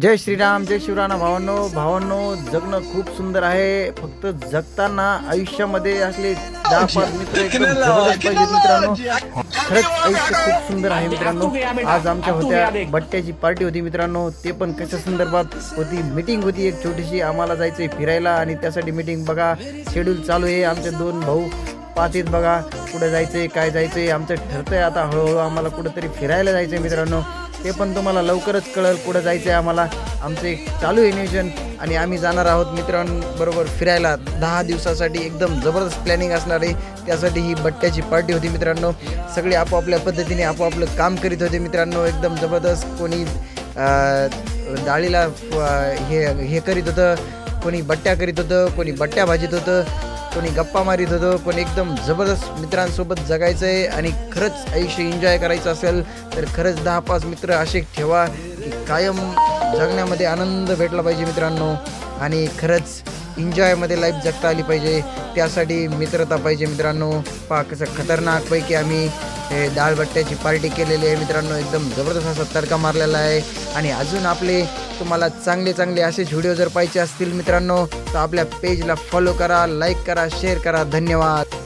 जय श्रीराम, जय शिवराम भावांनो, जगणं खूप सुंदर आहे. फक्त जगताना आयुष्यामध्ये असले 10-5 मित्र एकदम जबरदस्त पाहिजे मित्रांनो. खरंच आयुष्य खूप सुंदर आहे मित्रांनो. आज आमच्या होत्या बट्ट्याची पार्टी होती मित्रांनो. ते पण कशा संदर्भात होती, मीटिंग होती एक छोटीशी. आम्हाला जायचंय फिरायला आणि त्यासाठी मीटिंग बघा शेड्यूल चालू आहे. आमचे 2 भाऊ पाहतेत बघा कुठं जायचंय, काय जायचंय. आमचं ठरतंय आता हळूहळू आम्हाला कुठंतरी फिरायला जायचंय मित्रांनो. ते पण तुम्हाला लवकरच कळेल कुठं जायचं आहे आम्हाला. आमचं एक चालू आहे नियोजन आणि आम्ही जाणार आहोत मित्रांबरोबर फिरायला 10 दिवसासाठी. एकदम जबरदस्त प्लॅनिंग असणार आहे. त्यासाठी ही बट्ट्याची पार्टी होती मित्रांनो. सगळे आपापल्या पद्धतीने आपापलं काम करीत होते मित्रांनो. एकदम जबरदस्त. कोणी डाळीला हे करीत होतं, कोणी बट्ट्या करीत होतं, कोणी बट्ट्या भाजीत होतं, कोणी गप्पा मारित होतं. पण एकदम जबरदस्त मित्रांसोबत जगायचं आहे आणि खरंच आयुष्य एन्जॉय करायचं असेल तर खरंच 10-5 मित्र असे ठेवा की कायम जगण्यामध्ये आनंद भेटला पाहिजे मित्रांनो. आणि खरंच एन्जॉयमध्ये लाईफ जगता आली पाहिजे. त्यासाठी मित्रता पाहिजे मित्रांनो. पहा कसं खतरनाकपैकी आम्ही हे डाळबट्ट्याची पार्टी केलेली आहे मित्रांनो. एकदम जबरदस्त असा तडका मारलेला आहे. आणि अजून आपले तुम्हाला चांगले असेच व्हिडिओ जर पाहिजे असतील मित्रांनो तर आपल्या पेजला फॉलो करा, लाईक करा, शेअर करा. धन्यवाद.